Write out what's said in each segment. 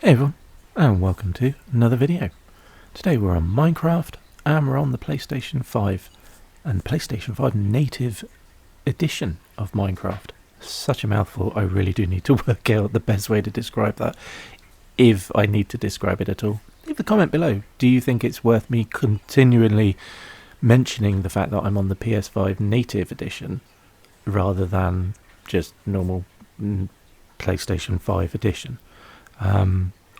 Hey everyone, and welcome to another video. Today we're on Minecraft, and we're on the PlayStation 5, and PlayStation 5 native edition of Minecraft. Such a mouthful, I really do need to work out the best way to describe that, if I need to describe it at all. Leave a comment below. Do you think it's worth me continually mentioning the fact that I'm on the PS5 native edition, rather than just normal PlayStation 5 edition?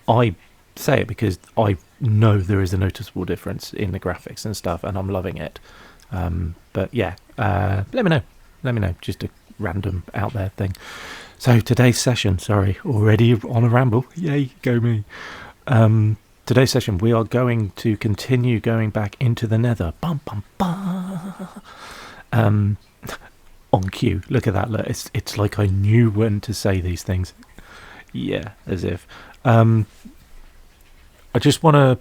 I say it because I know there is a noticeable difference in the graphics and stuff, and I'm loving it. But yeah, let me know. Just a random out there thing. So today's session, sorry, already on a ramble. Yay, go me. Today's session, we are going to continue going back into the Nether. Bum bum bum. On cue. Look at that. Look, it's like I knew when to say these things. Yeah, as if. I just want to.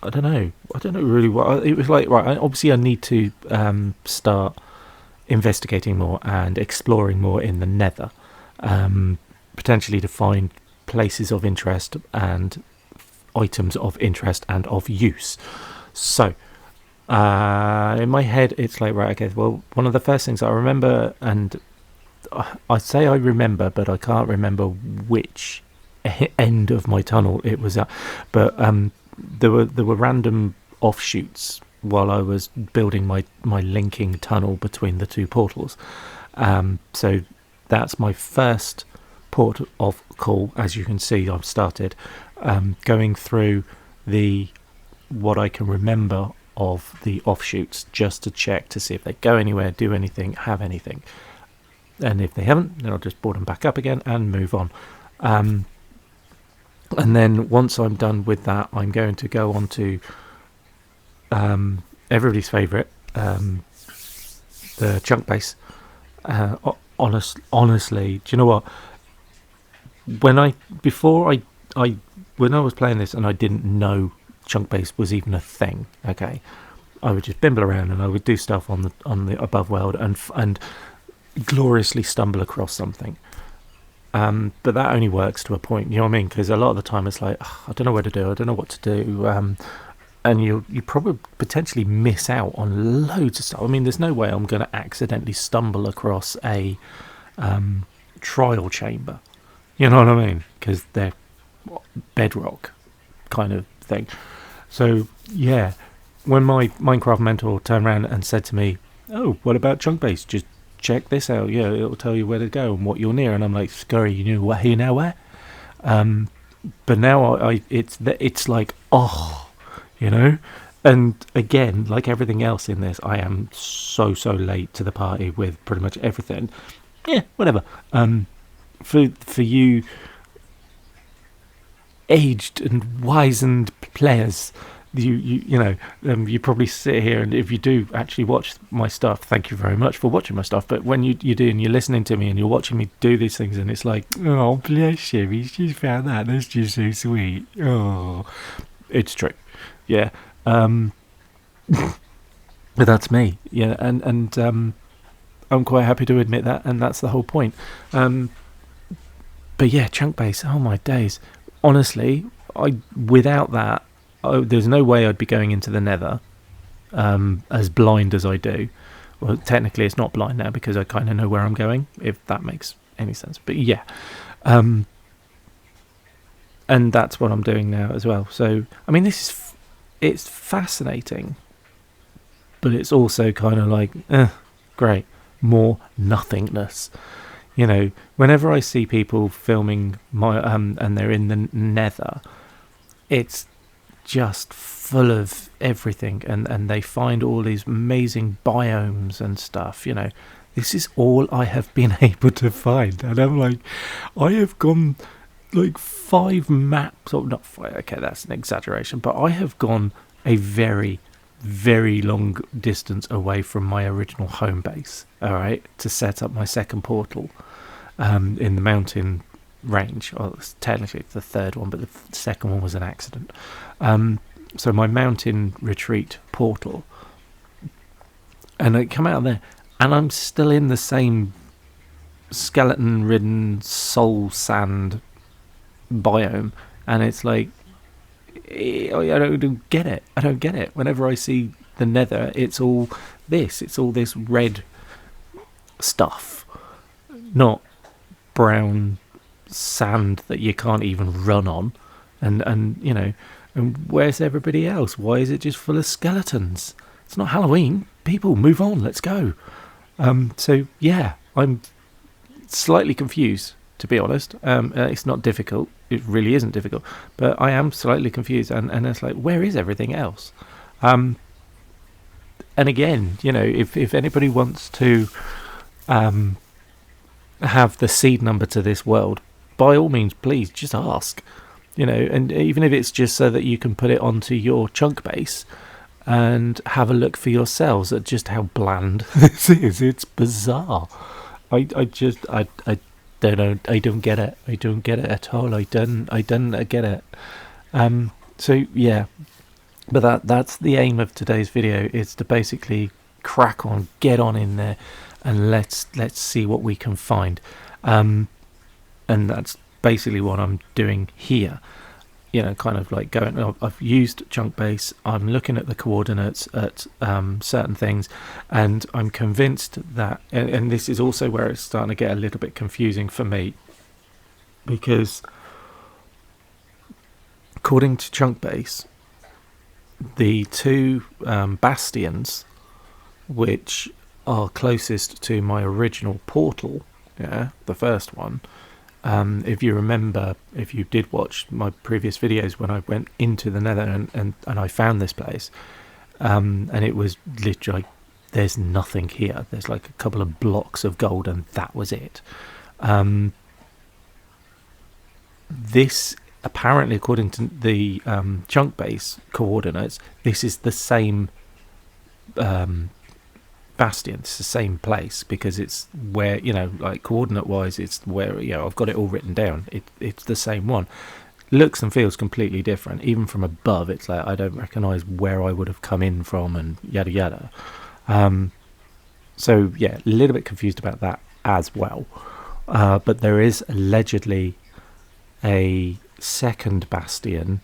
I don't know really what it was like. Right, obviously, I need to start investigating more and exploring more in the Nether, potentially to find places of interest and items of interest and of use. So, in my head, it's like, right, okay. Well, one of the first things I remember, and I say I remember, but I can't remember which end of my tunnel it was at, but there were random offshoots while I was building my linking tunnel between the two portals. So that's my first port of call. As you can see, I've started going through what I can remember of the offshoots, just to check to see if they go anywhere, do anything, have anything, and if they haven't, then I'll just board them back up again and move on. And then once I'm done with that, I'm going to go on to everybody's favourite, the chunk base. Honestly, do you know what? When I was playing this and I didn't know chunk base was even a thing, okay, I would just bimble around and I would do stuff on the above world and gloriously stumble across something. But that only works to a point, you know what I mean? Because a lot of the time it's like, I don't know where to do, I don't know what to do, and you probably potentially miss out on loads of stuff. I mean, there's no way I'm going to accidentally stumble across a trial chamber, you know what I mean? Because they're bedrock kind of thing. So yeah, when my Minecraft mentor turned around and said to me, "Oh, what about chunk base? Just check this out. Yeah, it'll tell you where to go and what you're near." And I'm like, "Scurry, you know what? You know where?" But now it's like, oh, you know. And again, like everything else in this, I am so late to the party with pretty much everything. Yeah, whatever. For you aged and wizened players, you know, you probably sit here, and if you do actually watch my stuff, thank you very much for watching my stuff. But when you do, and you're listening to me and you're watching me do these things, and it's like, oh, bless you, he's just found that's just so sweet. Oh, it's true, yeah. But that's me, yeah, and I'm quite happy to admit that, and that's the whole point. But yeah, chunk base, oh my days. Honestly, without that, there's no way I'd be going into the Nether as blind as I do. Well, technically it's not blind now because I kind of know where I'm going, if that makes any sense. But yeah, and that's what I'm doing now as well. So I mean, it's fascinating, but it's also kind of like, great, more nothingness. You know, whenever I see people filming and they're in the Nether, it's just full of everything, and they find all these amazing biomes and stuff. You know, this is all I have been able to find, and I'm like, I have gone like 5 maps, or not 5, okay, that's an exaggeration, but I have gone a very long distance away from my original home base, all right, to set up my second portal in the mountain range. Well, it's technically the third one, but the second one was an accident. So my mountain retreat portal, and I come out of there, and I'm still in the same skeleton-ridden soul sand biome and it's like, I don't get it. I don't get it. Whenever I see the Nether, it's all this red stuff, not brown sand that you can't even run on, and you know, and where's everybody else? Why is it just full of skeletons? It's not Halloween. People, move on. Let's go. So yeah, I'm slightly confused, to be honest. It's not difficult. It really isn't difficult, but I am slightly confused, and it's like, where is everything else? And again, you know, if anybody wants to have the seed number to this world, by all means, please just ask. You know, and even if it's just so that you can put it onto your chunk base and have a look for yourselves at just how bland this is. It's bizarre. I don't know. I don't get it. I don't get it at all. I don't get it. So yeah, but that's the aim of today's video. Is to basically crack on, get on in there, and let's see what we can find. And that's basically what I'm doing here. You know, kind of like going, I've used chunk base, I'm looking at the coordinates at certain things, and I'm convinced that, and this is also where it's starting to get a little bit confusing for me, because according to chunk base, the two bastions which are closest to my original portal, yeah, the first one, if you remember, if you did watch my previous videos when I went into the Nether and I found this place, and it was literally, there's nothing here. There's like a couple of blocks of gold and that was it. This, apparently, according to the chunk base coordinates, this is the same bastion. It's the same place, because it's where, you know, like coordinate wise, it's where, you know, I've got it all written down. It's the same one. Looks and feels completely different. Even from above, it's like I don't recognize where I would have come in from, and yada yada. So yeah, a little bit confused about that as well. But there is allegedly a second bastion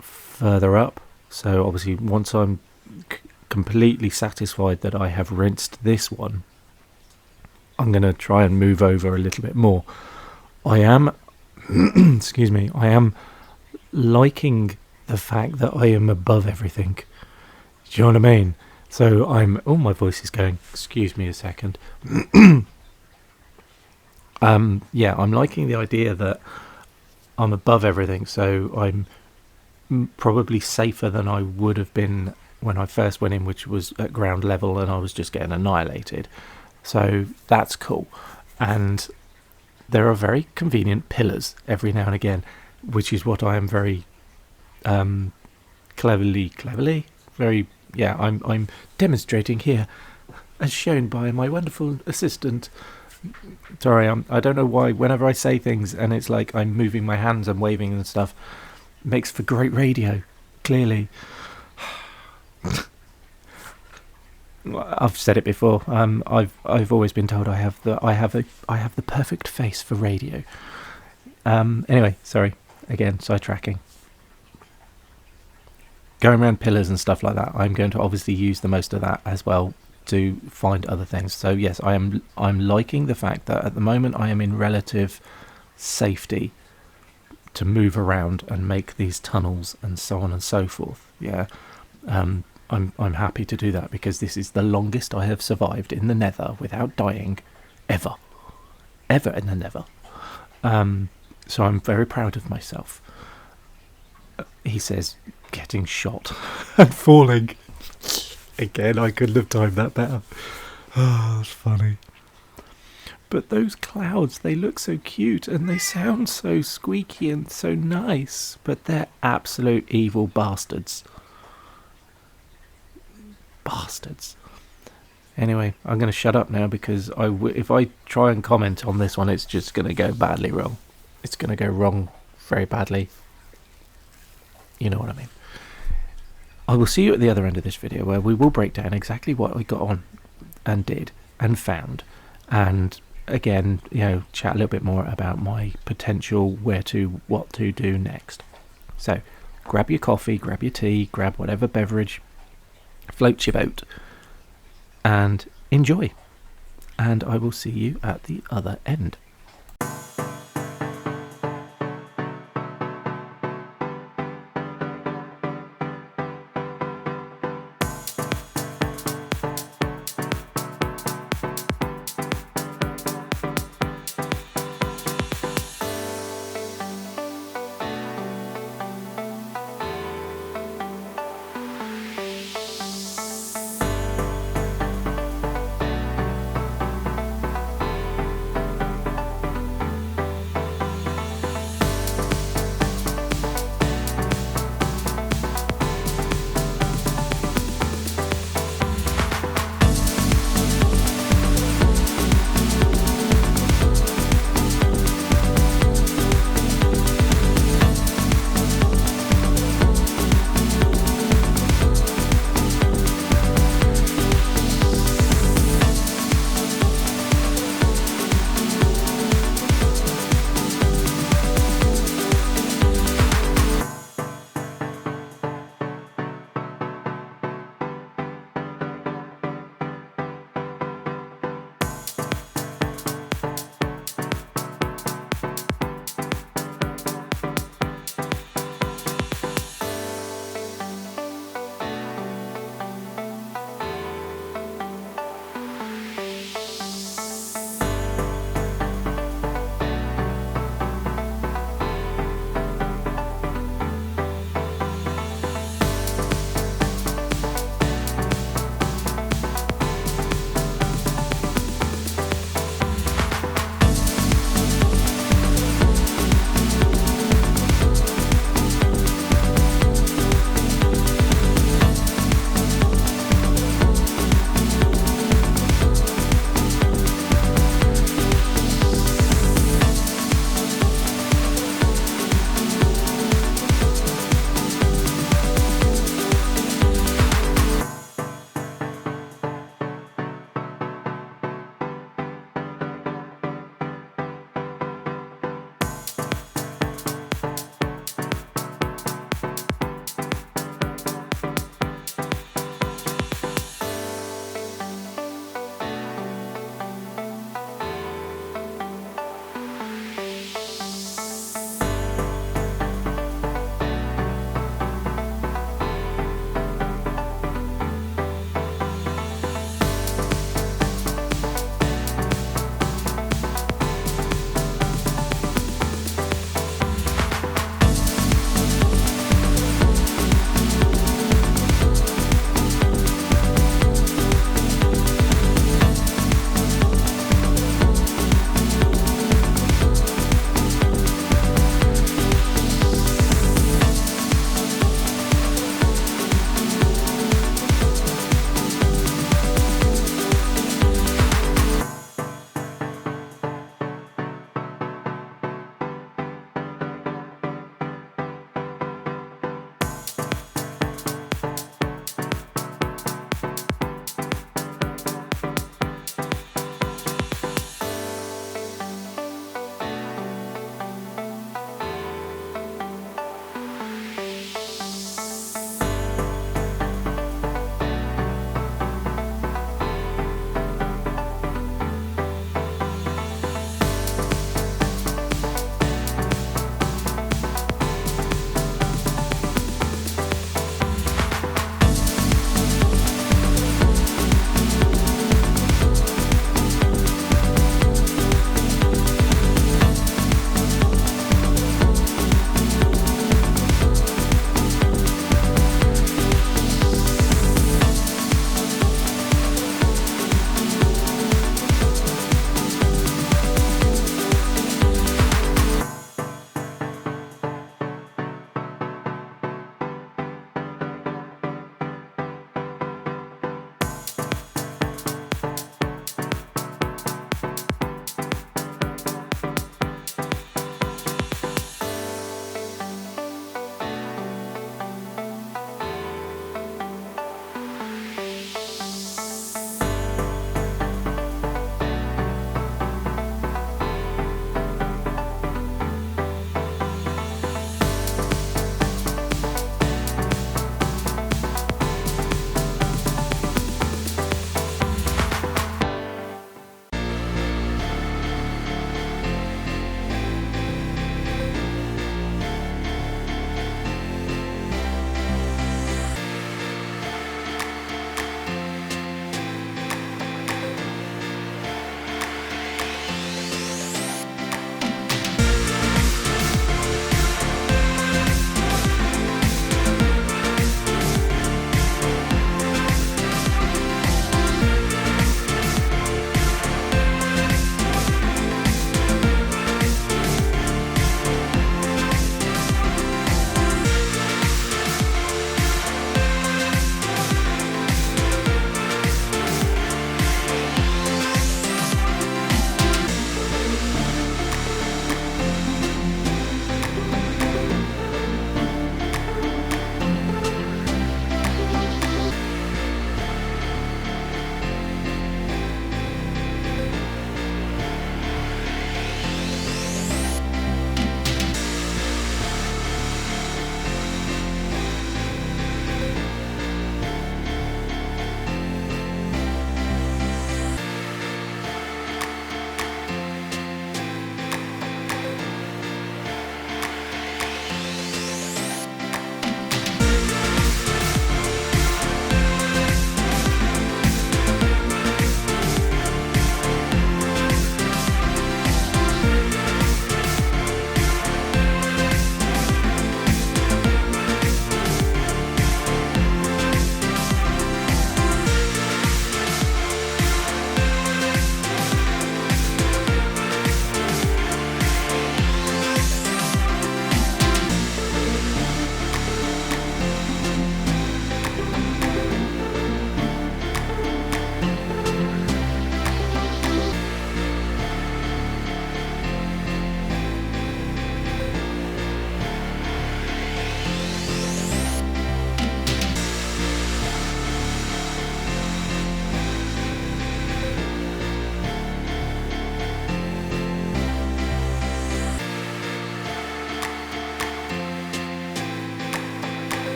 further up. So obviously, once I'm completely satisfied that I have rinsed this one, I'm going to try and move over a little bit more. I am excuse me, I am liking the fact that I am above everything. Do you know what I mean? So I'm, oh, my voice is going, excuse me a second. Yeah, I'm liking the idea that I'm above everything, so I'm probably safer than I would have been when I first went in, which was at ground level and I was just getting annihilated. So that's cool. And there are very convenient pillars every now and again, which is what I am very cleverly very, yeah, I'm demonstrating here, as shown by my wonderful assistant. Sorry, I don't know why whenever I say things and it's like I'm moving my hands and waving and stuff, it makes for great radio, clearly. I've said it before. I've always been told I have the perfect face for radio. Anyway, sorry. Again, sidetracking. Going around pillars and stuff like that, I'm going to obviously use the most of that as well to find other things. So yes, I'm liking the fact that at the moment I am in relative safety to move around and make these tunnels and so on and so forth. Yeah. I'm happy to do that, because this is the longest I have survived in the Nether without dying ever in the Nether. So I'm very proud of myself. He says, getting shot and falling. Again, I couldn't have timed that better. Oh, that's funny. But those clouds, they look so cute and they sound so squeaky and so nice, but they're absolute evil bastards. Anyway, I'm going to shut up now, because if I try and comment on this one, it's just going to go badly wrong. It's going to go wrong very badly. You know what I mean. I will see you at the other end of this video, where we will break down exactly what I got on and did and found, and again, chat a little bit more about my potential what to do next. So grab your coffee, grab your tea, grab whatever beverage floats your boat, and enjoy. And I will see you at the other end.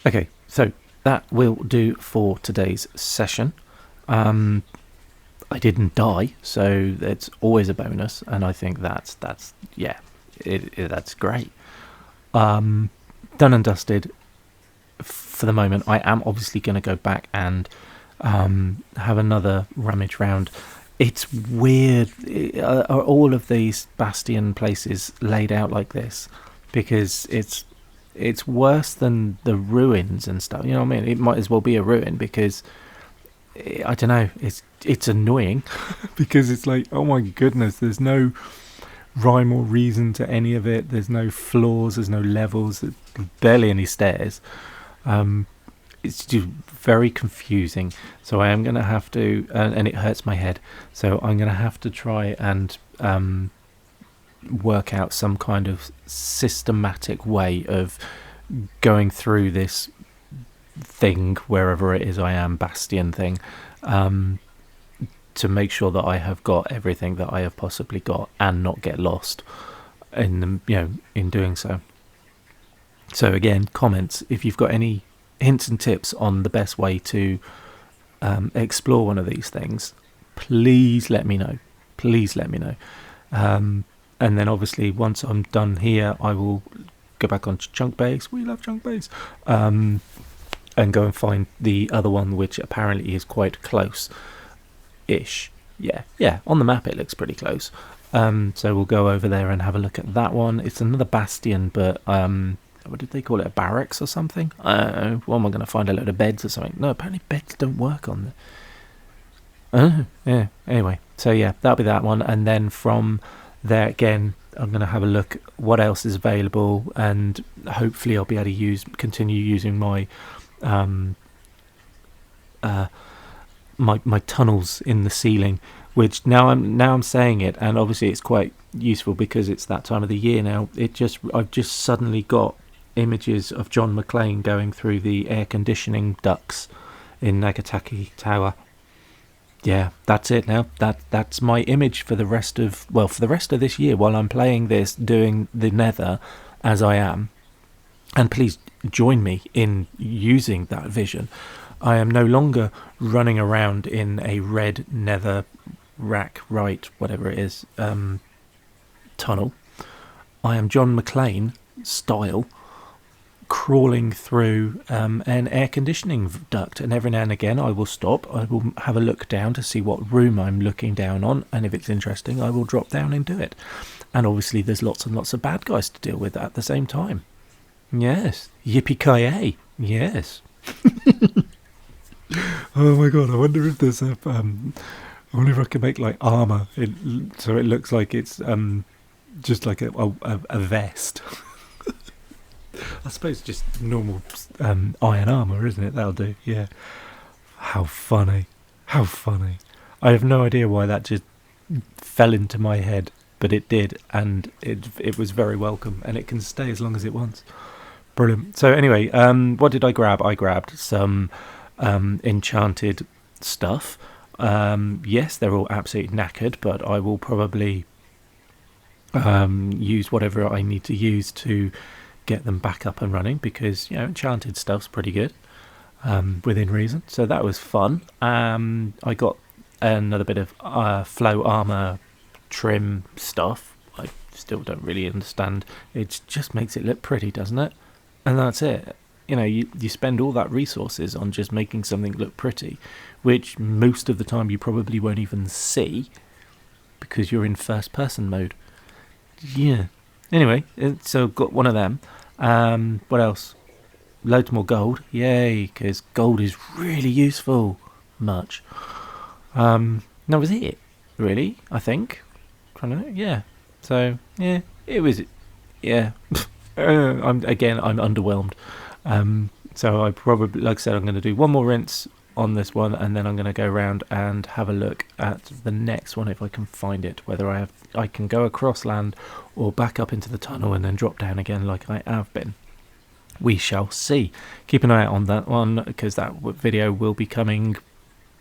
Okay, so that will do for today's session. I didn't die, so it's always a bonus, and I think that's yeah, that's great. Done and dusted for the moment. I am obviously going to go back and have another rummage round. It's weird, are all of these bastion places laid out like this, because it's worse than the ruins and stuff. You know what I mean? It might as well be a ruin, because I don't know. It's annoying because it's like, oh my goodness, there's no rhyme or reason to any of it. There's no floors. There's no levels. There's barely any stairs. It's just very confusing. So I am going to have to, and it hurts my head. So I'm going to have to try and work out some kind of systematic way of going through this thing, wherever it is I am, bastion thing, to make sure that I have got everything that I have possibly got and not get lost in the, in doing so. So again, comments if you've got any hints and tips on the best way to explore one of these things, please let me know. And then obviously once I'm done here, I will go back on chunk base. We love chunk base. And go and find the other one, which apparently is quite close-ish. Yeah, on the map it looks pretty close. So we'll go over there and have a look at that one. It's another bastion, but what did they call it, a barracks or something? I don't know. What am I going to find, a load of beds or something? No, apparently beds don't work on the... yeah, anyway. So yeah, that'll be that one. And then from there again, I'm going to have a look what else is available, and hopefully I'll be able to continue using my my tunnels in the ceiling, which now I'm saying it, and obviously it's quite useful because it's that time of the year now. I've just suddenly got images of John McClane going through the air conditioning ducts in Nagataki Tower. Yeah, that's it now. That's my image for the rest of this year while I'm playing this, doing the Nether as I am. And please join me in using that vision. I am no longer running around in a red Nether rack, right, whatever it is, tunnel. I am John McClane style, crawling through an air conditioning duct, and every now and again I will stop. I will have a look down to see what room I'm looking down on, and if it's interesting I will drop down and do it. And obviously there's lots and lots of bad guys to deal with at the same time. Yes, yippee-ki-yay, yes. Oh my god, I wonder if there's I wonder if I can make like armour so it looks like it's just like a vest. I suppose just normal iron armour, isn't it? That'll do, yeah. How funny. I have no idea why that just fell into my head, but it did, and it was very welcome, and it can stay as long as it wants. Brilliant. So anyway, what did I grab? I grabbed some enchanted stuff. Yes, they're all absolutely knackered, but I will probably use whatever I need to use to get them back up and running, because enchanted stuff's pretty good within reason. So that was fun. I got another bit of flow armor trim stuff. I still don't really understand. It just makes it look pretty, doesn't it? And that's it. You spend all that resources on just making something look pretty, which most of the time you probably won't even see because you're in first person mode. Yeah. Anyway, so got one of them. What else? Loads more gold. Yay, because gold is really useful. Much. That was it, really, I think. Yeah. So, yeah, it was... Yeah. I'm underwhelmed. So I probably, like I said, I'm going to do one more rinse on this one, and then I'm going to go around and have a look at the next one if I can find it, whether I can go across land or back up into the tunnel and then drop down again like I have been. We shall see. Keep an eye out on that one, because that video will be coming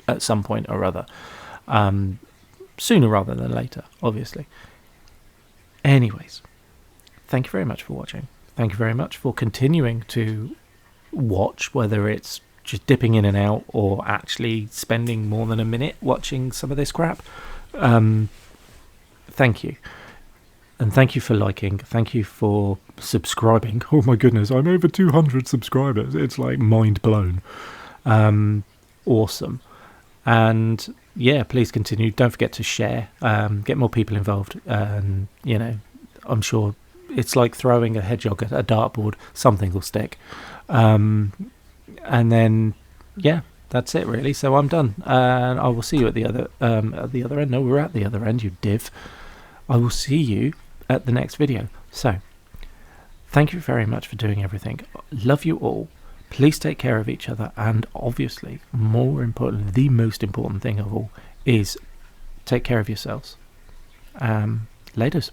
at some point or other, sooner rather than later, obviously. Anyways, thank you very much for watching. Thank you very much for continuing to watch, whether it's just dipping in and out or actually spending more than a minute watching some of this crap, thank you. And thank you for liking. Thank you for subscribing. Oh my goodness, I'm over 200 subscribers. It's like mind blown. Awesome. And yeah, please continue. Don't forget to share. Get more people involved. And, you know, I'm sure it's like throwing a hedgehog at a dartboard. Something will stick. And then, yeah, that's it really. So I'm done. And I will see you at the other end. No, we're at the other end, you div. I will see you at the next video. So thank you very much for doing everything. Love you all. Please take care of each other, and obviously, more importantly, the most important thing of all is take care of yourselves. Laters.